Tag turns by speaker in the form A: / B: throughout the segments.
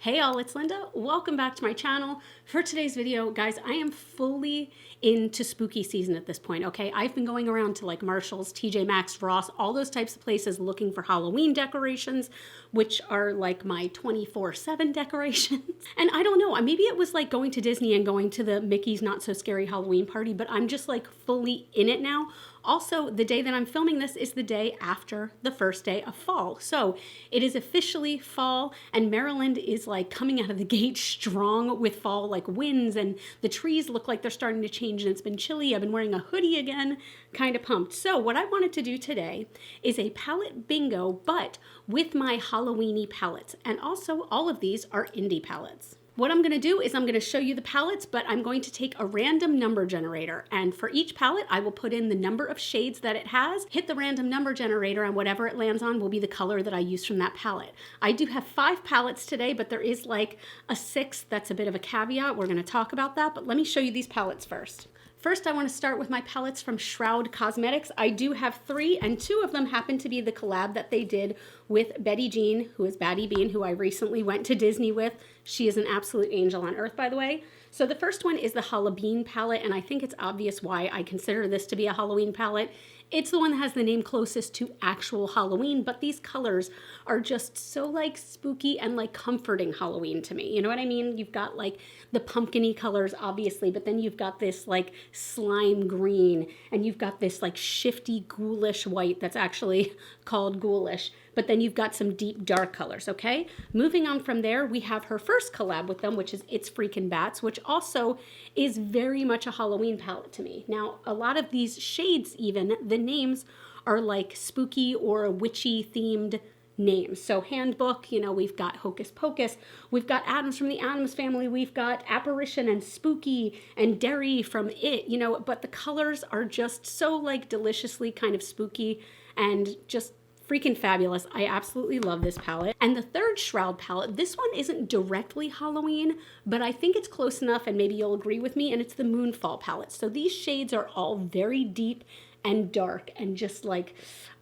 A: Hey all, it's Linda. Welcome back to my channel. For today's video, guys, I am fully into spooky season at this point, okay? I've been going around to like Marshall's, TJ Maxx, Ross, all those types of places looking for Halloween decorations, which are like my 24/7 decorations. And I don't know, maybe it was like going to Disney and going to the Mickey's Not So Scary Halloween party, but I'm just like fully in it now. Also, the day that I'm filming this is the day after the first day of fall. So it is officially fall and Maryland is like coming out of the gate strong with fall like winds, and the trees look like they're starting to change and it's been chilly. I've been wearing a hoodie again, kind of pumped. So what I wanted to do today is a palette bingo, but with my Halloweeny palettes. And also all of these are indie palettes. What I'm going to do is I'm going to show you the palettes, but I'm going to take a random number generator, and for each palette I will put in the number of shades that it has, hit the random number generator, and whatever it lands on will be the color that I use from that palette. I do have 5 palettes today, but there is like a 6th that's a bit of a caveat. We're going to talk about that, but let me show you these palettes first. First, I want to start with my palettes from Shroud Cosmetics. I do have 3, and 2 of them happen to be the collab that they did with Betty Jean, who is Battybean, who I recently went to Disney with. She is an absolute angel on earth, by the way. So the first one is the Hallobean Palette, and I think it's obvious why I consider this to be a Halloween palette. It's the one that has the name closest to actual Halloween, but these colors are just so like spooky and like comforting Halloween to me. You know what I mean? You've got like the pumpkin-y colors, obviously, but then you've got this like slime green, and you've got this like shifty ghoulish white that's actually called ghoulish, but then you've got some deep dark colors, okay? Moving on from there, we have her first collab with them, which is It's Freakin' Bats, which also is very much a Halloween palette to me. Now, a lot of these shades even, the names are like spooky or witchy themed names. So Handbook, you know, we've got Hocus Pocus, we've got Adams from the Addams Family, we've got Apparition and Spooky and Derry from It, you know, but the colors are just so like deliciously kind of spooky and just freaking fabulous. I absolutely love this palette. And the third Shroud palette, this one isn't directly Halloween, but I think it's close enough, and maybe you'll agree with me, and it's the Moonfall palette. So these shades are all very deep and dark and just like,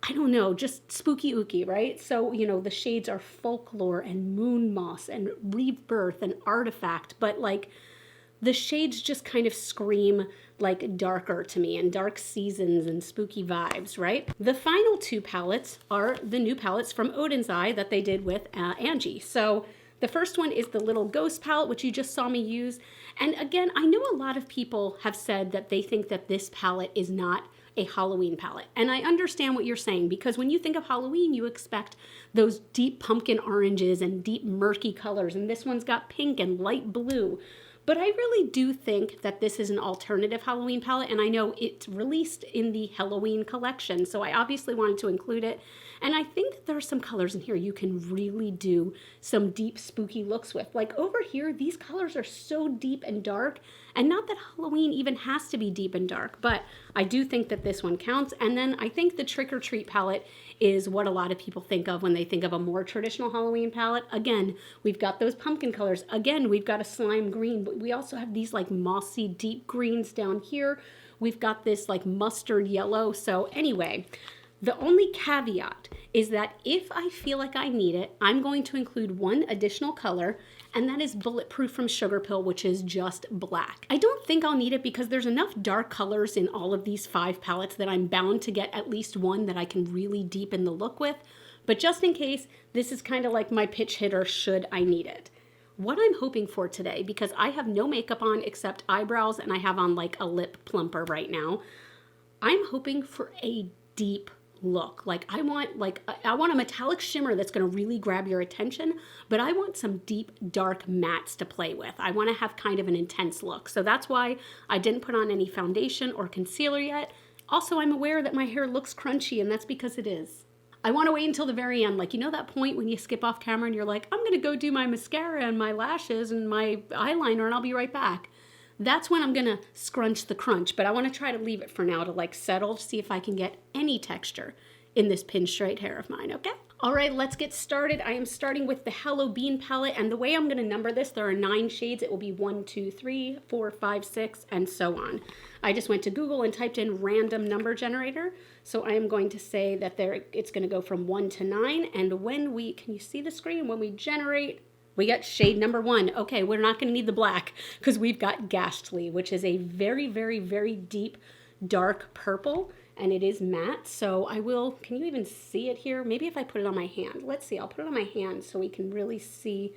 A: I don't know, just spooky ooky, right? So, you know, the shades are Folklore and Moon Moss and Rebirth and Artifact, but like the shades just kind of scream like darker to me, and dark seasons and spooky vibes, right? The final 2 palettes are the new palettes from Odin's Eye that they did with Angie. So the first one is the Little Ghost palette, which you just saw me use. And again, I know a lot of people have said that they think that this palette is not a Halloween palette. And I understand what you're saying, because when you think of Halloween, you expect those deep pumpkin oranges and deep murky colors. And this one's got pink and light blue. But I really do think that this is an alternative Halloween palette, and I know it's released in the Halloween collection, so I obviously wanted to include it. And I think that there are some colors in here you can really do some deep spooky looks with. Like over here, these colors are so deep and dark, and not that Halloween even has to be deep and dark, but I do think that this one counts. And then I think the Trick or Treat palette is what a lot of people think of when they think of a more traditional Halloween palette. Again, we've got those pumpkin colors. Again, we've got a slime green, but we also have these like mossy deep greens down here. We've got this like mustard yellow. So anyway, the only caveat is that if I feel like I need it, I'm going to include one additional color, and that is Bulletproof from Sugar Pill, which is just black. I don't think I'll need it because there's enough dark colors in all of these 5 palettes that I'm bound to get at least one that I can really deepen the look with. But just in case, this is kind of like my pitch hitter should I need it. What I'm hoping for today, because I have no makeup on except eyebrows and I have on like a lip plumper right now, I'm hoping for a deep look. Like I want a metallic shimmer that's going to really grab your attention, but I want some deep dark mattes to play with. I want to have kind of an intense look. So that's why I didn't put on any foundation or concealer yet. Also, I'm aware that my hair looks crunchy, and that's because it is. I want to wait until the very end. Like, you know that point when you skip off camera and you're like, I'm going to go do my mascara and my lashes and my eyeliner and I'll be right back. That's when I'm gonna scrunch the crunch, but I wanna try to leave it for now to like settle, to see if I can get any texture in this pin straight hair of mine, okay? All right, let's get started. I am starting with the Hallobean palette, and the way I'm gonna number this, there are 9 shades. It will be 1, 2, 3, 4, 5, 6, and so on. I just went to Google and typed in random number generator. So I am going to say that it's gonna go from 1 to 9, and when we, can you see the screen? When we generate We got shade number 1. Okay, we're not going to need the black because we've got Ghastly, which is a very, very, very deep, dark purple, and it is matte. So I will, can you even see it here? Maybe if I put it on my hand. Let's see, I'll put it on my hand so we can really see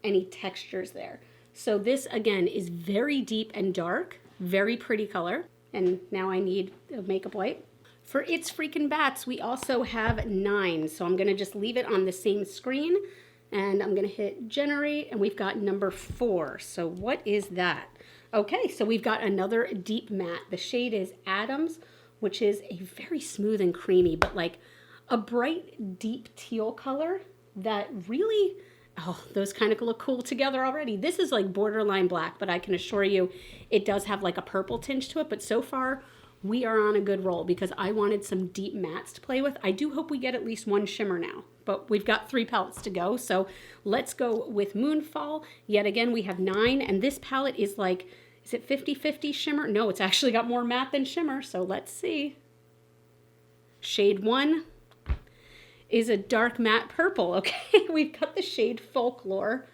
A: any textures there. So this, again, is very deep and dark, very pretty color. And now I need a makeup wipe. For It's Freakin' Bats, we also have 9. So I'm going to just leave it on the same screen. And I'm going to hit generate, and we've got number 4. So what is that? Okay, so we've got another deep matte. The shade is Adams, which is a very smooth and creamy, but like a bright, deep teal color that really, oh, those kind of look cool together already. This is like borderline black, but I can assure you it does have like a purple tinge to it. But so far, we are on a good roll because I wanted some deep mattes to play with. I do hope we get at least 1 shimmer now, but we've got 3 palettes to go. So let's go with Moonfall. Yet again, we have 9, and this palette is like, is it 50-50 shimmer? No, it's actually got more matte than shimmer. So let's see. Shade 1 is a dark matte purple. Okay, we've got the shade Folklore.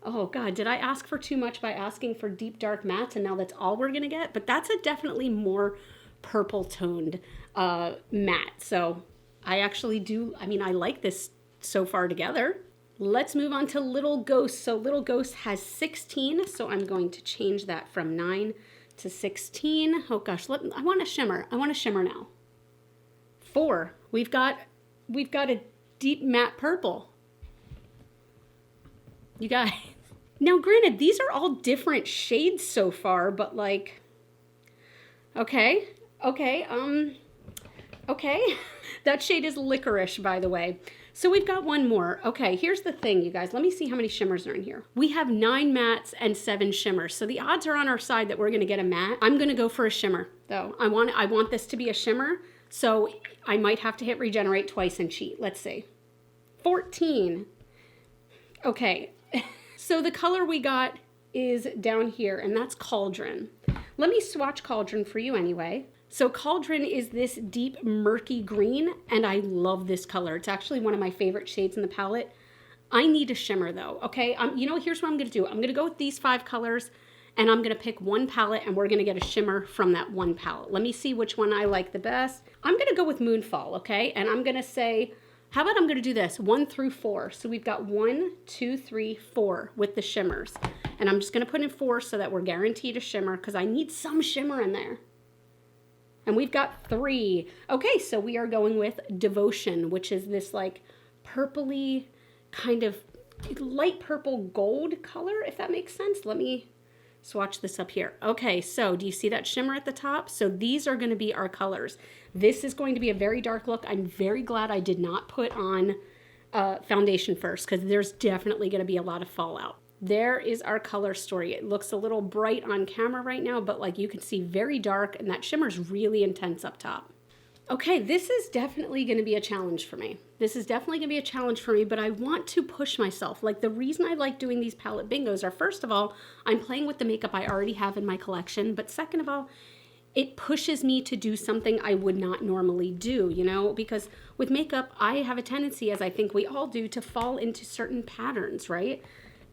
A: Oh God, did I ask for too much by asking for deep dark mattes, and now that's all we're gonna get? But that's a definitely more purple toned matte. So I actually do, I mean, I like this so far together. Let's move on to Little Ghost. So Little Ghost has 16, so I'm going to change that from 9 to 16. Oh gosh, I want a shimmer. I want a shimmer now. 4. We've got a deep matte purple. You guys. Now granted, these are all different shades so far, but like, okay. That shade is Licorice, by the way. So we've got 1 more. Okay, here's the thing, you guys. Let me see how many shimmers are in here. We have 9 mattes and 7 shimmers. So the odds are on our side that we're gonna get a matte. I'm gonna go for a shimmer, though. I want this to be a shimmer, so I might have to hit regenerate twice and cheat. Let's see. 14. Okay, so the color we got is down here, and that's Cauldron. Let me swatch Cauldron for you anyway. So Cauldron is this deep murky green, and I love this color. It's actually one of my favorite shades in the palette. I need a shimmer though, okay? You know, here's what I'm gonna do. I'm gonna go with these 5 colors, and I'm gonna pick 1 palette, and we're gonna get a shimmer from that 1 palette. Let me see which one I like the best. I'm gonna go with Moonfall, okay? And I'm gonna say, how about I'm gonna do this, 1 through 4. So we've got 1, 2, 3, 4 with the shimmers. And I'm just gonna put in 4 so that we're guaranteed a shimmer because I need some shimmer in there. And we've got 3. Okay, so we are going with Devotion, which is this like purpley kind of light purple gold color, if that makes sense. Let me swatch this up here. Okay, so do you see that shimmer at the top? So these are going to be our colors. This is going to be a very dark look. I'm very glad I did not put on foundation first because there's definitely going to be a lot of fallout. There is our color story. It looks a little bright on camera right now, but like you can see very dark, and that shimmer's really intense up top. Okay, this is definitely going to be a challenge for me. This is definitely going to be a challenge for me, but I want to push myself. Like the reason I like doing these palette bingos are, first of all, I'm playing with the makeup I already have in my collection, but second of all, it pushes me to do something I would not normally do, you know, because with makeup, I have a tendency, as I think we all do, to fall into certain patterns, right?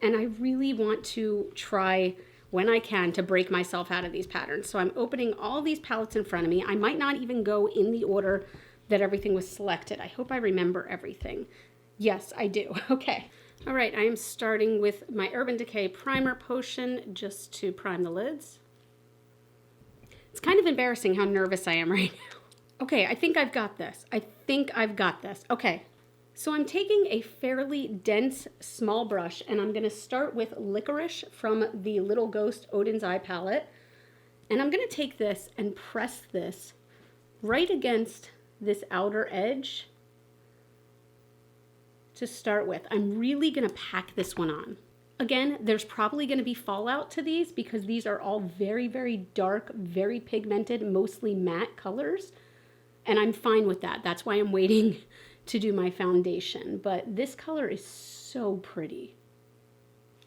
A: And I really want to try, when I can, to break myself out of these patterns. So I'm opening all these palettes in front of me. I might not even go in the order that everything was selected. I hope I remember everything. Yes, I do. Okay. All right, I am starting with my Urban Decay Primer Potion just to prime the lids. It's kind of embarrassing how nervous I am right now. Okay, I think I've got this. Okay. So I'm taking a fairly dense small brush, and I'm going to start with Licorice from the Little Ghost Odin's Eye palette. And I'm going to take this and press this right against this outer edge to start with. I'm really going to pack this one on. Again, there's probably going to be fallout to these because these are all very, very dark, very pigmented, mostly matte colors. And I'm fine with that. That's why I'm waiting to do my foundation, but this color is so pretty.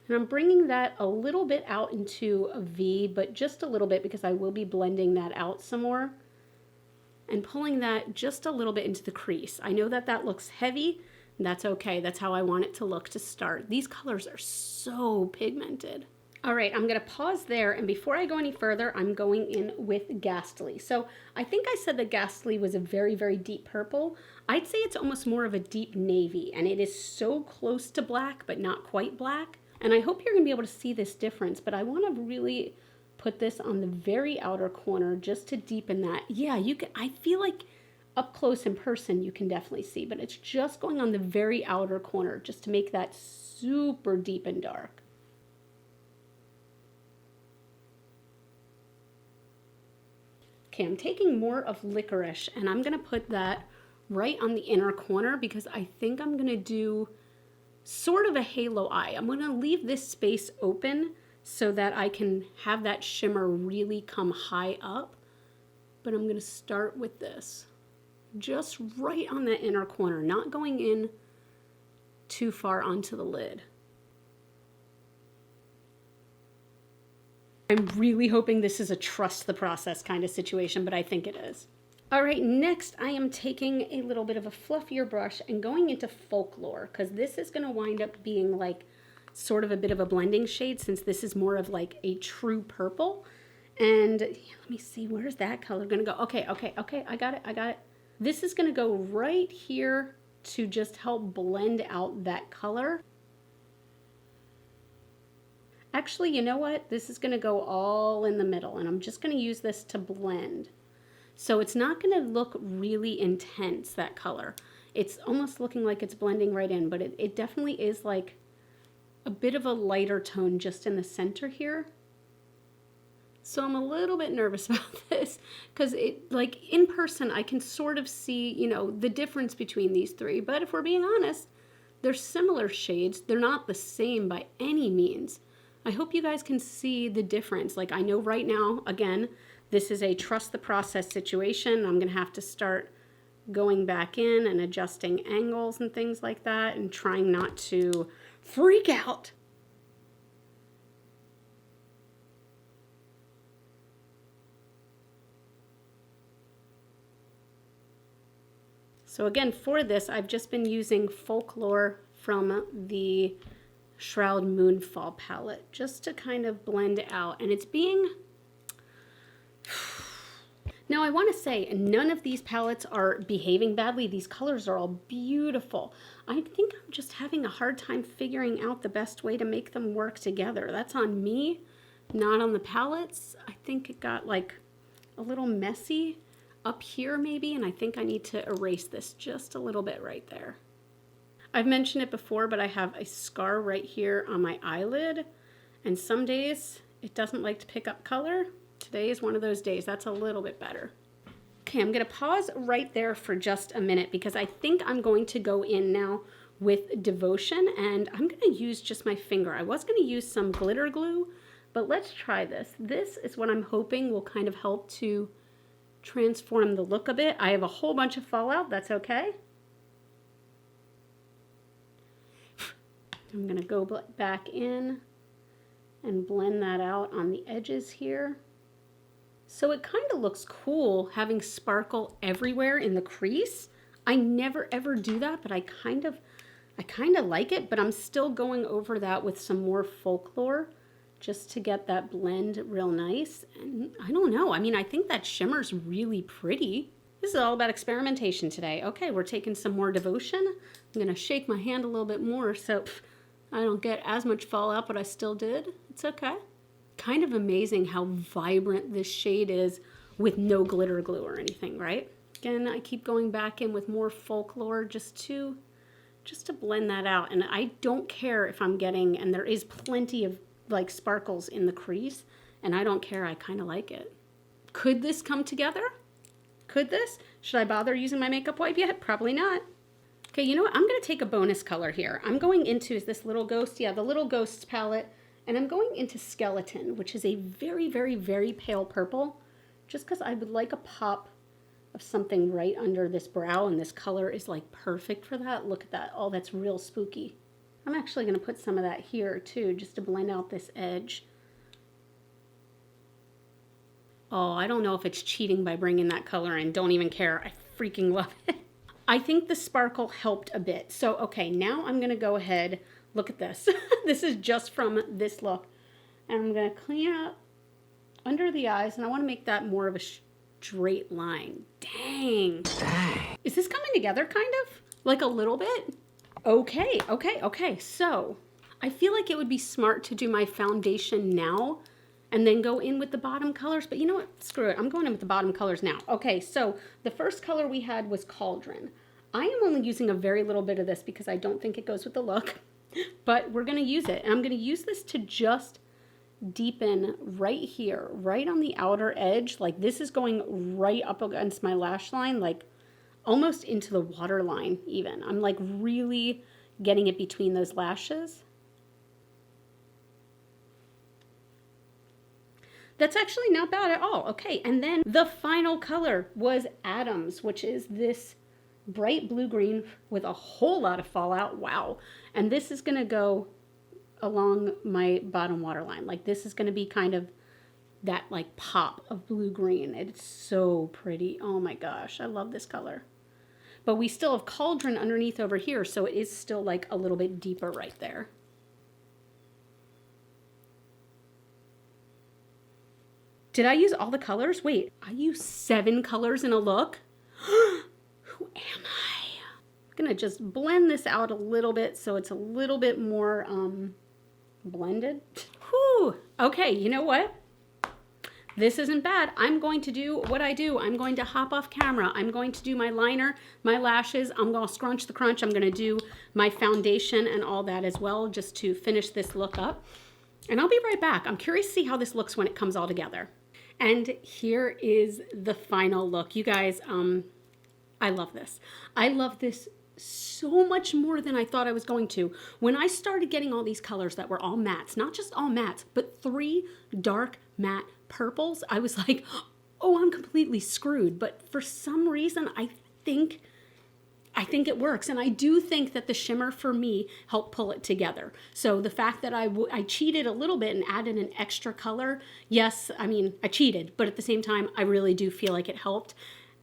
A: And I'm bringing that a little bit out into a V, but just a little bit because I will be blending that out some more and pulling that just a little bit into the crease. I know that that looks heavy, That's okay. That's how I want it to look to start. These colors are so pigmented. All right, I'm gonna pause there, and before I go any further, I'm going in with Ghastly. So I think I said that Ghastly was a very, very deep purple. I'd say it's almost more of a deep navy, and it is so close to black, but not quite black. And I hope you're gonna be able to see this difference, but I wanna really put this on the very outer corner just to deepen that. Yeah, you can, I feel like up close in person you can definitely see, but it's just going on the very outer corner just to make that super deep and dark. Okay, I'm taking more of Licorice, and I'm gonna put that right on the inner corner because I think I'm gonna do sort of a halo eye. I'm gonna leave this space open so that I can have that shimmer really come high up. But I'm gonna start with this, just right on the inner corner, not going in too far onto the lid. I'm really hoping this is a trust the process kind of situation, but I think it is. All right, next I am taking a little bit of a fluffier brush and going into Folklore, because this is gonna wind up being like sort of a bit of a blending shade since this is more of like a true purple. And let me see, where's that color gonna go? Okay, I got it. This is gonna go right here to just help blend out that color. Actually, you know what? This is gonna go all in the middle, and I'm just gonna use this to blend. So it's not gonna look really intense, that color. It's almost looking like it's blending right in, but it definitely is like a bit of a lighter tone just in the center here. So I'm a little bit nervous about this because it, like in person, I can sort of see, you know, the difference between these three. But if we're being honest, they're similar shades. They're not the same by any means. I hope you guys can see the difference. Like I know right now, again, this is a trust the process situation. I'm gonna have to start going back in and adjusting angles and things like that and trying not to freak out. So again, for this, I've just been using Folklore from the Shroud Moonfall palette just to kind of blend out, and it's being... Now I want to say none of these palettes are behaving badly. These colors are all beautiful. I think I'm just having a hard time figuring out the best way to make them work together. That's on me, not on the palettes. I think it got like a little messy up here maybe, and I think I need to erase this just a little bit right there. I've mentioned it before, but I have a scar right here on my eyelid, and some days it doesn't like to pick up color. Today is one of those days. That's a little bit better. Okay, I'm gonna pause right there for just a minute because I think I'm going to go in now with Devotion, and I'm gonna use just my finger. I was gonna use some glitter glue, but let's try this. This is what I'm hoping will kind of help to transform the look a bit. I have a whole bunch of fallout, that's okay. I'm gonna go back in and blend that out on the edges here. So it kind of looks cool having sparkle everywhere in the crease. I never ever do that, but I kind of like it, but I'm still going over that with some more Folklore just to get that blend real nice. And I don't know, I mean, I think that shimmer's really pretty. This is all about experimentation today. Okay, we're taking some more Devotion. I'm gonna shake my hand a little bit more so I don't get as much fallout, but I still did. It's okay. Kind of amazing how vibrant this shade is with no glitter glue or anything, right? Again, I keep going back in with more Folklore just to blend that out. And I don't care if I'm getting, and there is plenty of like sparkles in the crease, and I don't care, I kind of like it. Could this come together? Could this? Should I bother using my makeup wipe yet? Probably not. Okay, you know what? I'm gonna take a bonus color here. I'm going into this Little Ghost, yeah, the Little Ghosts palette, and I'm going into Skeleton, which is a very, very, very pale purple, just because I would like a pop of something right under this brow, and this color is like perfect for that. Look at that. Oh, that's real spooky. I'm actually going to put some of that here too, just to blend out this edge. Oh, I don't know if it's cheating by bringing that color in. Don't even care. I freaking love it. I think the sparkle helped a bit. So, okay, now I'm going to go ahead. Look at this. This is just from this look. And I'm going to clean up under the eyes. And I want to make that more of a straight line. Dang. Is this coming together kind of? Like a little bit? Okay, okay, okay. So I feel like it would be smart to do my foundation now and then go in with the bottom colors. But you know what? Screw it. I'm going in with the bottom colors now. Okay, so the first color we had was Cauldron. I am only using a very little bit of this because I don't think it goes with the look. But we're going to use it. And I'm going to use this to just deepen right here, right on the outer edge. Like this is going right up against my lash line, like almost into the waterline even. I'm like really getting it between those lashes. That's actually not bad at all. Okay, and then the final color was Atoms, which is this bright blue-green with a whole lot of fallout. Wow. And this is going to go along my bottom waterline. Like this is going to be kind of that like pop of blue-green. It's so pretty. Oh my gosh, I love this color. But we still have Cauldron underneath over here, so it is still like a little bit deeper right there. Did I use all the colors? Wait, I used 7 colors in a look? Who am I? I'm gonna just blend this out a little bit so it's a little bit more blended. Whew. Okay, you know what? This isn't bad. I'm going to do what I do. I'm going to hop off camera. I'm going to do my liner, my lashes. I'm going to scrunch the crunch. I'm going to do my foundation and all that as well, just to finish this look up. And I'll be right back. I'm curious to see how this looks when it comes all together. And here is the final look. You guys, I love this. I love this so much more than I thought I was going to. When I started getting all these colors that were all mattes, not just all mattes, but 3 dark matte purples, I was like, oh, I'm completely screwed. But for some reason, I think it works. And I do think that the shimmer for me helped pull it together. So the fact that I cheated a little bit and added an extra color, yes, I mean, I cheated, but at the same time, I really do feel like it helped.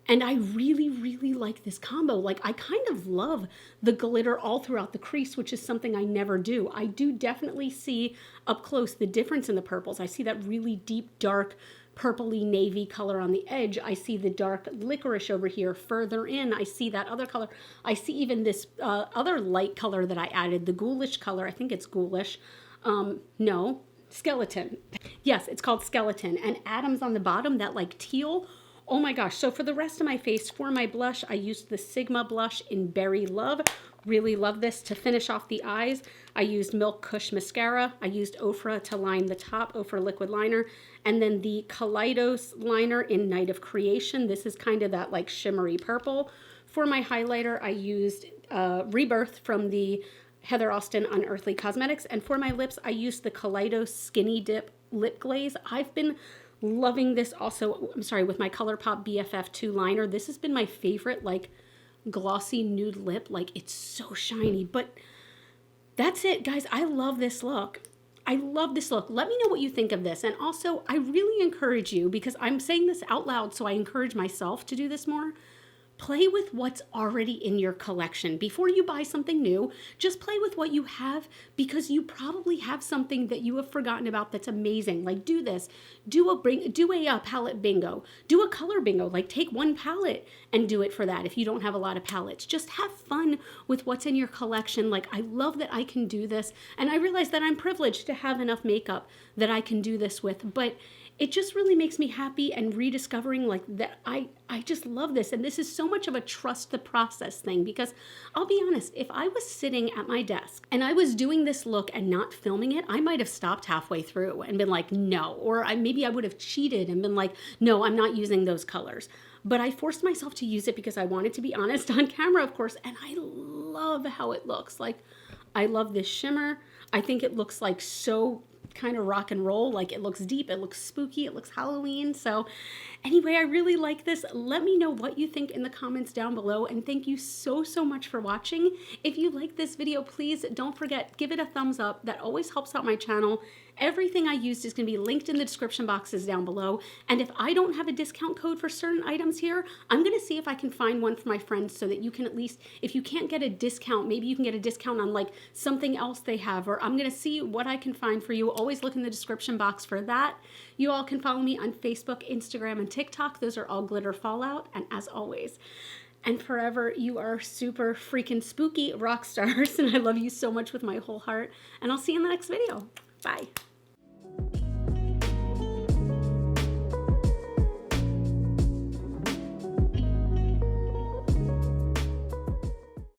A: And I really, really like this combo. Like I kind of love the glitter all throughout the crease, which is something I never do. I do definitely see up close the difference in the purples. I see that really deep, dark, purpley navy color on the edge. I see the dark licorice over here further in. I see that other color. I see even this other light color that I added, the ghoulish color. I think it's ghoulish. No, skeleton. Yes, it's called skeleton. And Atoms on the bottom, that like teal. Oh my gosh. So for the rest of my face, for my blush, I used the Sigma blush in Berry Love. Really love this. To finish off the eyes, I used Milk Kush mascara. I used Ofra to line the top, Ofra liquid liner. And then the Kaleidos liner in Night of Creation. This is kind of that like shimmery purple. For my highlighter, I used Rebirth from the Heather Austin Unearthly Cosmetics. And for my lips, I used the Kaleidos Skinny Dip Lip Glaze. I've been loving this also, I'm sorry, with my ColourPop BFF2 liner. This has been my favorite, like, glossy nude lip. Like, it's so shiny. But that's it, guys. I love this look. I love this look. Let me know what you think of this. And also, I really encourage you, because I'm saying this out loud, so I encourage myself to do this more. Play with what's already in your collection. Before you buy something new, just play with what you have, because you probably have something that you have forgotten about that's amazing. Like do this, do a palette bingo, do a color bingo, like take one palette and do it for that if you don't have a lot of palettes. Just have fun with what's in your collection. Like I love that I can do this, and I realize that I'm privileged to have enough makeup that I can do this with, but it just really makes me happy and rediscovering like that. I just love this. And this is so much of a trust the process thing, because I'll be honest, if I was sitting at my desk and I was doing this look and not filming it, I might have stopped halfway through and been like, no, or maybe I would have cheated and been like, no, I'm not using those colors. But I forced myself to use it because I wanted to be honest on camera, of course. And I love how it looks. Like, I love this shimmer. I think it looks like so kind of rock and roll. Like it looks deep, it looks spooky, it looks Halloween. So anyway, I really like this. Let me know what you think in the comments down below, and thank you so much for watching. If you like this video, please don't forget, give it a thumbs up. That always helps out my channel, Everything I used is going to be linked in the description boxes down below. And if I don't have a discount code for certain items here, I'm going to see if I can find one for my friends so that you can at least, if you can't get a discount, maybe you can get a discount on like something else they have, or I'm going to see what I can find for you. Always look in the description box for that. You all can follow me on Facebook, Instagram, and TikTok. Those are all GlitterFallout. And as always, and forever, you are super freaking spooky rock stars, and I love you so much with my whole heart, and I'll see you in the next video. Bye.